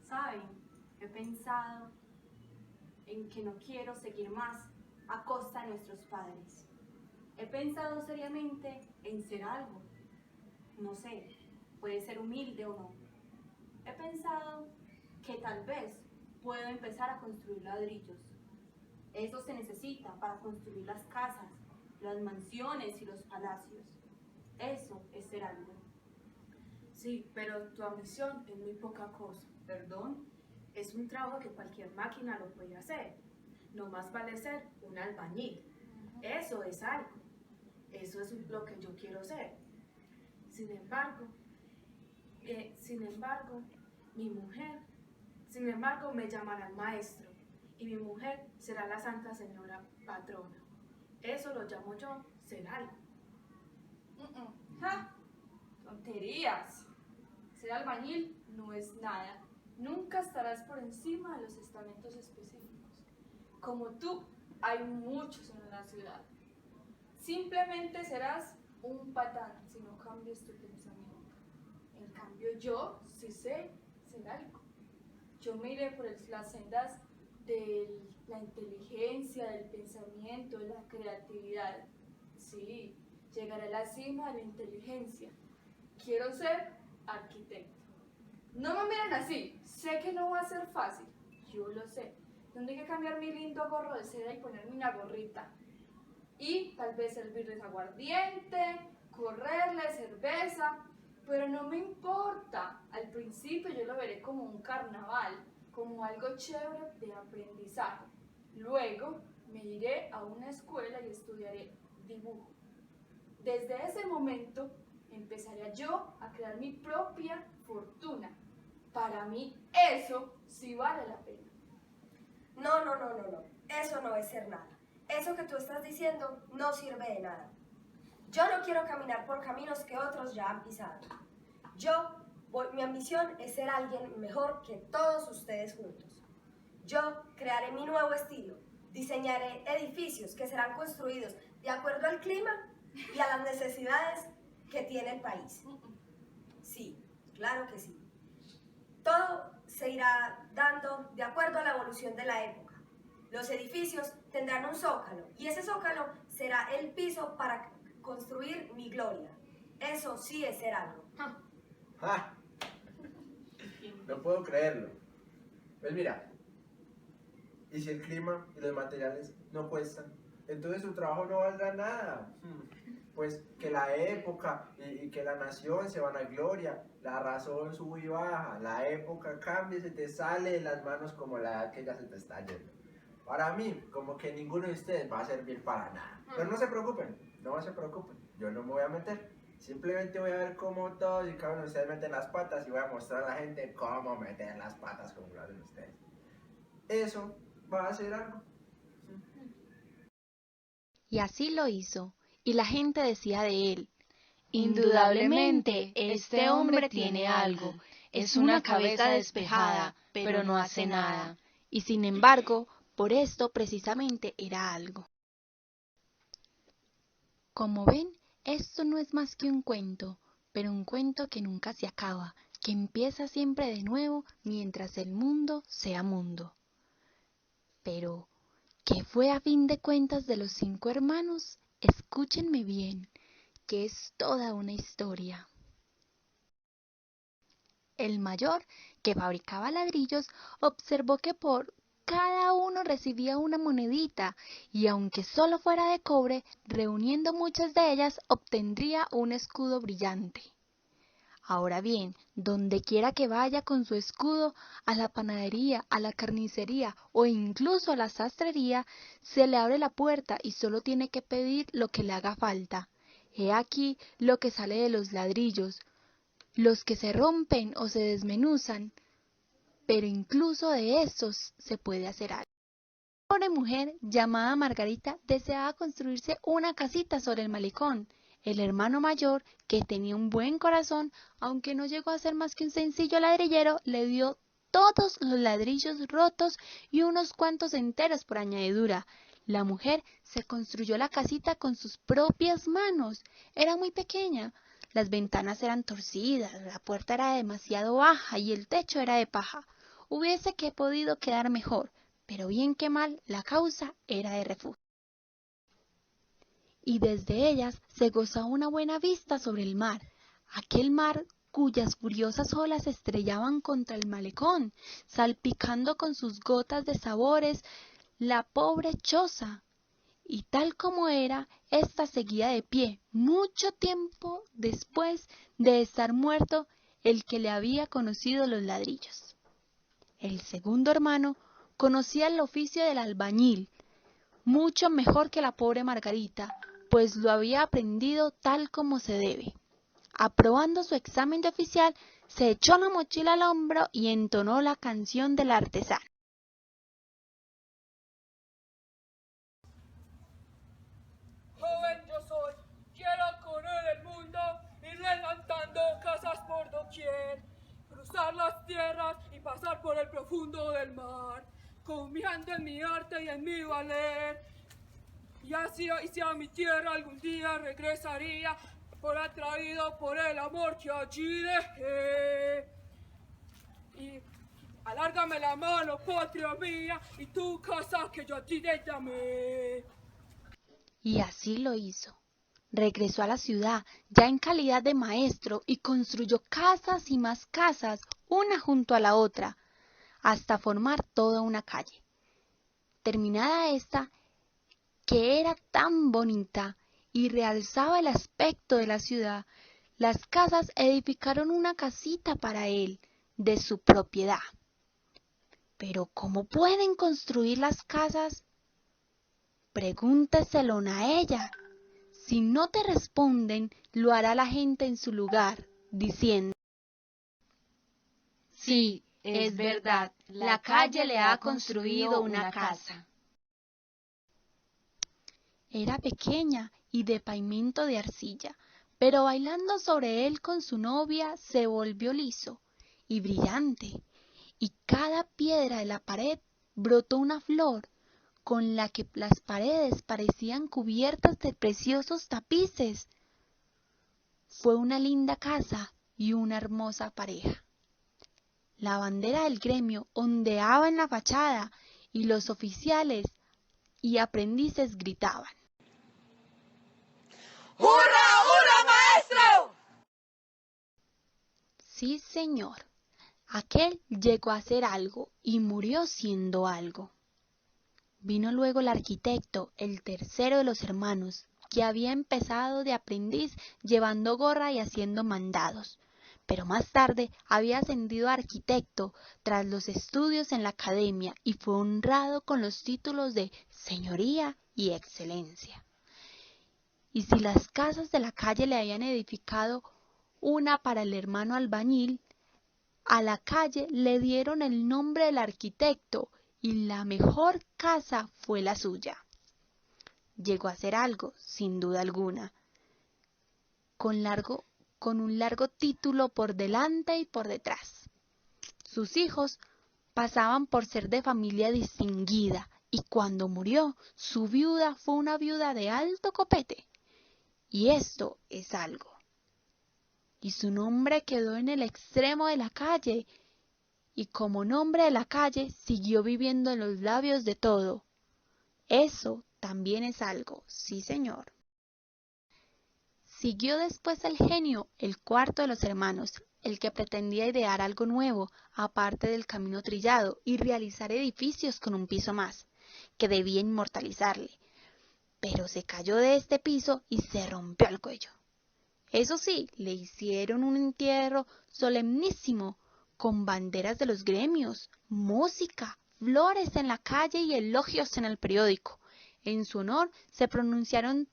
Saben, he pensado en que no quiero seguir más a costa de nuestros padres. He pensado seriamente en ser algo. No sé, puede ser humilde o no. He pensado que tal vez puedo empezar a construir ladrillos. Eso se necesita para construir las casas, las mansiones y los palacios. Eso es ser algo. Sí, pero tu ambición es muy poca cosa. ¿Perdón? Es un trabajo que cualquier máquina lo puede hacer. No más vale ser un albañil. Eso es algo. Eso es lo que yo quiero ser. Sin embargo, mi mujer, me llamarán maestro y mi mujer será la Santa Señora Patrona. Eso lo llamo yo ser algo. ¡Ja! ¡Tonterías! Ser albañil no es nada. Nunca estarás por encima de los estamentos específicos. Como tú, hay muchos en la ciudad. Simplemente serás un patán si no cambias tu pensamiento. En cambio, yo sí sé ser algo. Yo me iré por las sendas de la inteligencia, del pensamiento, de la creatividad. Sí, llegaré a la cima de la inteligencia. Quiero ser arquitecto. No me miren así, sé que no va a ser fácil, yo lo sé. Tendré que cambiar mi lindo gorro de seda y ponerme una gorrita. Y tal vez servirles aguardiente, correrles cerveza, pero no me importa. Al principio yo lo veré como un carnaval, como algo chévere de aprendizaje. Luego me iré a una escuela y estudiaré dibujo. Desde ese momento empezaré yo a crear mi propia fortuna. Para mí eso sí vale la pena. No, no, no, no, no. Eso no es ser nada. Eso que tú estás diciendo no sirve de nada. Yo no quiero caminar por caminos que otros ya han pisado. Mi ambición es ser alguien mejor que todos ustedes juntos. Yo crearé mi nuevo estilo. Diseñaré edificios que serán construidos de acuerdo al clima y a las necesidades que tiene el país. Sí, claro que sí. Todo se irá dando de acuerdo a la evolución de la época. Los edificios tendrán un zócalo y ese zócalo será el piso para construir mi gloria. Eso sí es ser algo. ¡Ja! No puedo creerlo. Pues mira, y si el clima y los materiales no cuestan, entonces su trabajo no valdrá nada. Pues que la época y que la nación se van a gloria, la razón sube y baja, la época cambia y se te sale de las manos como la edad que ya se te está yendo. Para mí, como que ninguno de ustedes va a servir para nada. Pero no se preocupen, yo no me voy a meter. Simplemente voy a ver cómo todos y cada uno de ustedes meten las patas y voy a mostrar a la gente cómo meter las patas como lo hacen ustedes. Eso va a ser algo. Y así lo hizo, y la gente decía de él: indudablemente, este hombre tiene algo, es una cabeza despejada, pero no hace nada. Y sin embargo, por esto precisamente era algo. Como ven, esto no es más que un cuento, pero un cuento que nunca se acaba, que empieza siempre de nuevo mientras el mundo sea mundo. Pero, ¿qué fue a fin de cuentas de los 5 hermanos? Escúchenme bien, que es toda una historia. El mayor, que fabricaba ladrillos, observó que por cada uno recibía una monedita, y aunque solo fuera de cobre, reuniendo muchas de ellas obtendría un escudo brillante. Ahora bien, donde quiera que vaya con su escudo, a la panadería, a la carnicería o incluso a la sastrería, se le abre la puerta y solo tiene que pedir lo que le haga falta. He aquí lo que sale de los ladrillos, los que se rompen o se desmenuzan, pero incluso de estos se puede hacer algo. Una pobre mujer llamada Margarita deseaba construirse una casita sobre el malecón. El hermano mayor, que tenía un buen corazón, aunque no llegó a ser más que un sencillo ladrillero, le dio todos los ladrillos rotos y unos cuantos enteros por añadidura. La mujer se construyó la casita con sus propias manos. Era muy pequeña. Las ventanas eran torcidas, la puerta era demasiado baja y el techo era de paja. hubiese podido quedar mejor, pero bien que mal la causa era de refugio. Y desde ellas se gozaba una buena vista sobre el mar, aquel mar cuyas furiosas olas estrellaban contra el malecón, salpicando con sus gotas de sabores la pobre choza. Y tal como era, ésta seguía de pie, mucho tiempo después de estar muerto el que le había conocido los ladrillos. El segundo hermano conocía el oficio del albañil, mucho mejor que la pobre Margarita, pues lo había aprendido tal como se debe. Aprobando su examen de oficial, se echó la mochila al hombro y entonó la canción del artesano. Joven yo soy, quiero correr el mundo, ir levantando casas por doquier, cruzar las tierras y pasar por el profundo del mar, confiando en mi arte y en mi valer. Y así hacia mi tierra algún día regresaría, por atraído por el amor que allí dejé. Y alárgame la mano, patria mía, y tu casa que yo a ti te llamé. Y así lo hizo. Regresó a la ciudad, ya en calidad de maestro, y construyó casas y más casas, una junto a la otra, hasta formar toda una calle. Terminada esta, que era tan bonita y realzaba el aspecto de la ciudad, las casas edificaron una casita para él, de su propiedad. Pero ¿cómo pueden construir las casas? Pregúnteselo a ella. Si no te responden, lo hará la gente en su lugar, diciendo: sí, es verdad, la calle le ha construido una casa. Era pequeña y de pavimento de arcilla, pero bailando sobre él con su novia se volvió liso y brillante, y cada piedra de la pared brotó una flor, con la que las paredes parecían cubiertas de preciosos tapices. Fue una linda casa y una hermosa pareja. La bandera del gremio ondeaba en la fachada y los oficiales y aprendices gritaban: ¡Hurra, hurra, maestro! sí, señor, aquel llegó a ser algo y murió siendo algo. Vino luego el arquitecto, el tercero de los hermanos, que había empezado de aprendiz llevando gorra y haciendo mandados, pero más tarde había ascendido a arquitecto tras los estudios en la academia y fue honrado con los títulos de señoría y excelencia. Y si las casas de la calle le habían edificado una para el hermano albañil, a la calle le dieron el nombre del arquitecto y la mejor casa fue la suya. Llegó a ser algo, sin duda alguna, con un largo título por delante y por detrás. Sus hijos pasaban por ser de familia distinguida y cuando murió, su viuda fue una viuda de alto copete. Y esto es algo. Y su nombre quedó en el extremo de la calle, y como nombre de la calle siguió viviendo en los labios de todo. Eso también es algo, sí señor. Siguió después el genio, el cuarto de los hermanos, el que pretendía idear algo nuevo, aparte del camino trillado, y realizar edificios con un piso más, que debía inmortalizarle. Pero se cayó de este piso y se rompió el cuello. Eso sí, le hicieron un entierro solemnísimo, con banderas de los gremios, música, flores en la calle y elogios en el periódico. En su honor se pronunciaron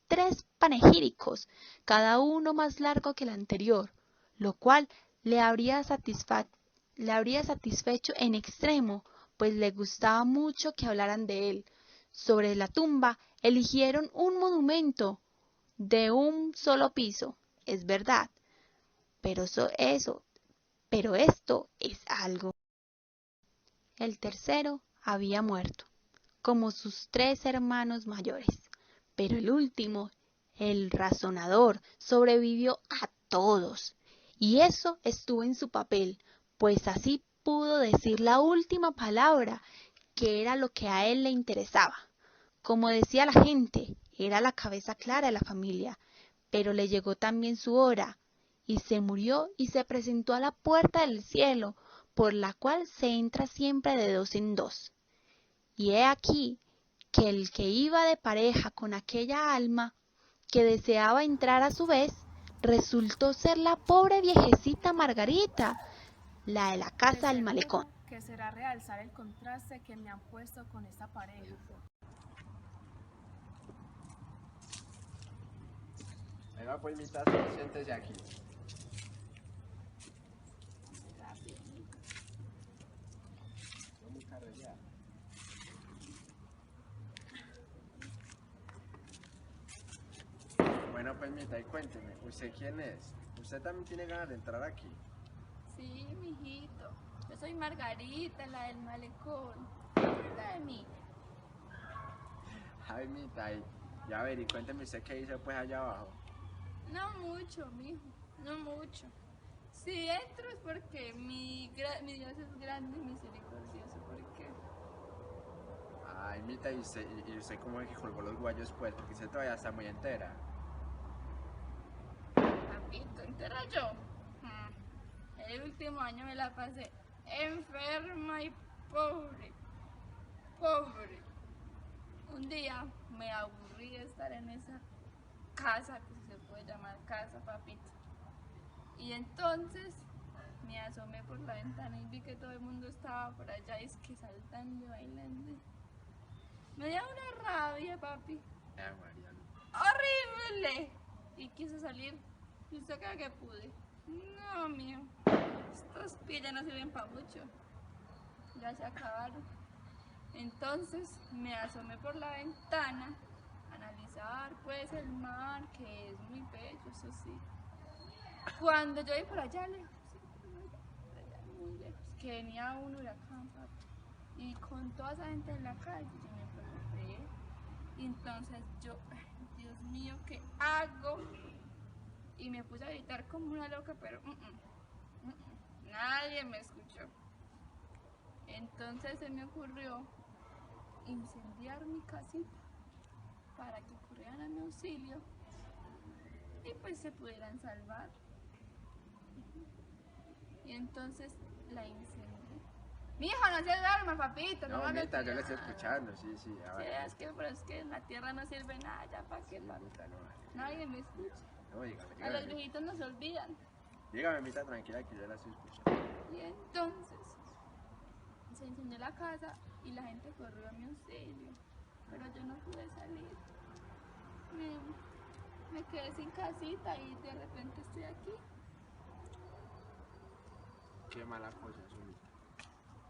3 panegíricos, cada uno más largo que el anterior, lo cual le habría satisfecho en extremo, pues le gustaba mucho que hablaran de él. Sobre la tumba eligieron un monumento de un solo piso, es verdad, pero esto es algo. El tercero había muerto, como sus 3 hermanos mayores, pero el último, el razonador, sobrevivió a todos, y eso estuvo en su papel, pues así pudo decir la última palabra, que era lo que a él le interesaba. Como decía la gente, era la cabeza clara de la familia, pero le llegó también su hora, y se murió y se presentó a la puerta del cielo, por la cual se entra siempre de dos en dos. Y he aquí que el que iba de pareja con aquella alma, que deseaba entrar a su vez, resultó ser la pobre viejecita Margarita, la de la casa del malecón. Que será realzar el contraste que me han puesto con esta pareja. Venga, pues mitad, siéntese aquí. Muy carrera. Bueno, pues mitad, y cuénteme, ¿usted quién es? ¿Usted también tiene ganas de entrar aquí? Sí, mijito. Yo soy Margarita, la del malecón. La de mí. Ay, mitad, y a ver, y cuénteme usted qué dice pues allá abajo. No mucho, mijo. No mucho. Si entro es porque mi Dios es grande y misericordioso. ¿Por qué? Ay, mitad, y usted cómo es que colgó los guayos pues, porque usted todavía está muy entera. Papito, entera yo. El último año me la pasé enferma y pobre. Pobre. Un día me aburrí de estar en esa casa, que se puede llamar casa, papito. Y entonces me asomé por la ventana y vi que todo el mundo estaba por allá, es que saltando y bailando. Me dio una rabia, papi. Mariano. ¡Horrible! Y quise salir. ¿Y usted cree que pude? No, mío. Estos pies ya no sirven para mucho. Ya se acabaron. Entonces me asomé por la ventana a analizar pues el mar, que es muy bello, eso sí. Cuando yo vi por allá lejos, por allá muy lejos, que venía un huracán, papi, y con toda esa gente en la calle, yo me preocupé. Y entonces yo, ay, Dios mío, ¿qué hago? Y me puse a gritar como una loca, pero nadie me escuchó. Entonces se me ocurrió incendiar mi casita para que corrieran a mi auxilio y pues se pudieran salvar. Y entonces la incendié. Mi hijo, no se duerma, papito. No, me hagas mitad, yo le estoy llorar. escuchando, sí, a Sí, ver. pero es que en la tierra no sirve nada, ya para qué, papi. Mitad, no, Nadie me escucha. no, dígame, A los viejitos no se olvidan. dígame, mitad, tranquila, que yo la estoy escuchando. Y entonces se incendió la casa y la gente corrió a mi auxilio, pero yo no pude salir. Me quedé sin casita y de repente estoy aquí. Qué mala cosa, eso, mitad.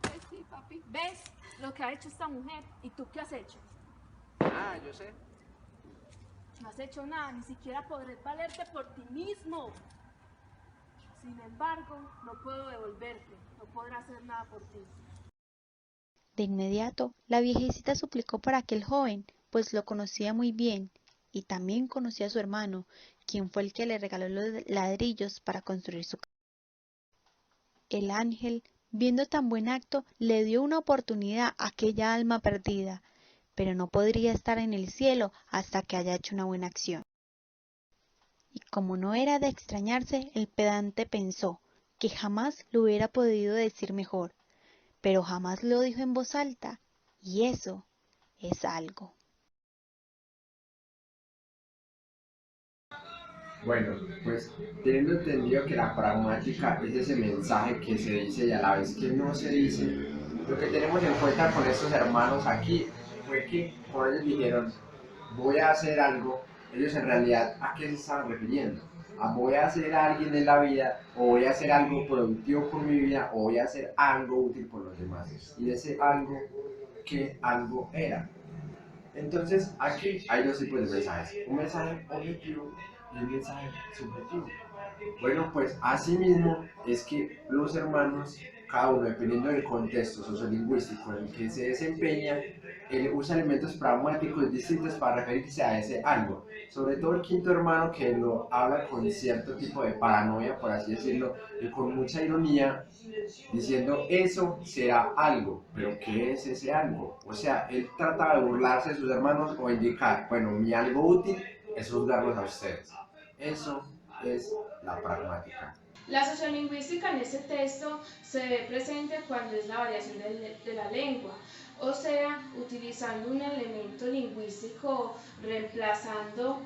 Pues sí, papi. ¿Ves lo que ha hecho esta mujer? ¿Y tú qué has hecho? Ah, yo sé. No has hecho nada, ni siquiera podrás valerte por ti mismo. Sin embargo, no puedo devolverte, no podré hacer nada por ti. De inmediato, la viejecita suplicó por aquel joven, pues lo conocía muy bien, y también conocía a su hermano, quien fue el que le regaló los ladrillos para construir su casa. El ángel, viendo tan buen acto, le dio una oportunidad a aquella alma perdida, pero no podría estar en el cielo hasta que haya hecho una buena acción. Y como no era de extrañarse, el pedante pensó que jamás lo hubiera podido decir mejor, pero jamás lo dijo en voz alta, y eso es algo. Bueno, pues teniendo entendido que la pragmática es ese mensaje que se dice y a la vez que no se dice, lo que tenemos en cuenta con estos hermanos aquí fue que cuando ellos dijeron voy a hacer algo, ellos en realidad ¿a qué se estaban refiriendo? A voy a hacer alguien en la vida, o voy a hacer algo productivo por mi vida, o voy a hacer algo útil por los demás. Y ese algo, ¿qué algo era? Entonces aquí hay dos tipos de mensajes, un mensaje objetivo y un mensaje subjetivo. Bueno, pues así mismo es que los hermanos, cada uno dependiendo del contexto sociolingüístico en el que se desempeña, él usa elementos pragmáticos distintos para referirse a ese algo. Sobre todo el quinto hermano, que lo habla con cierto tipo de paranoia, por así decirlo, y con mucha ironía, diciendo eso será algo, pero ¿qué es ese algo? O sea, él trata de burlarse de sus hermanos o indicar, bueno, mi algo útil es juzgarlos a ustedes. Eso es la pragmática. La sociolingüística en este texto se ve presente cuando es la variación de la lengua, o sea, utilizando un elemento lingüístico reemplazando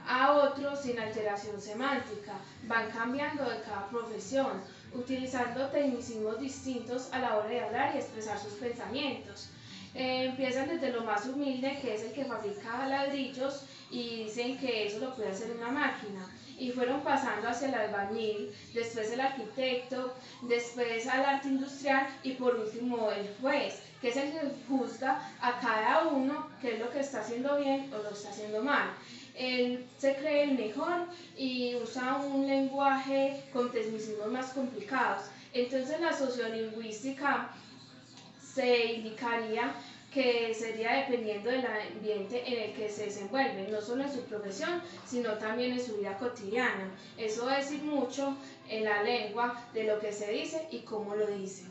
a otro sin alteración semántica. Van cambiando de cada profesión, utilizando tecnicismos distintos a la hora de hablar y expresar sus pensamientos. Empiezan desde lo más humilde, que es el que fabrica ladrillos, y dicen que eso lo puede hacer una máquina, y fueron pasando hacia el albañil, después el arquitecto, después al arte industrial y por último el juez, que es el que juzga a cada uno qué es lo que está haciendo bien o lo está haciendo mal. Él se cree el mejor y usa un lenguaje con tecnicismos más complicados. Entonces la sociolingüística se indicaría que sería dependiendo del ambiente en el que se desenvuelve, no solo en su profesión, sino también en su vida cotidiana. Eso va a decir mucho en la lengua de lo que se dice y cómo lo dice.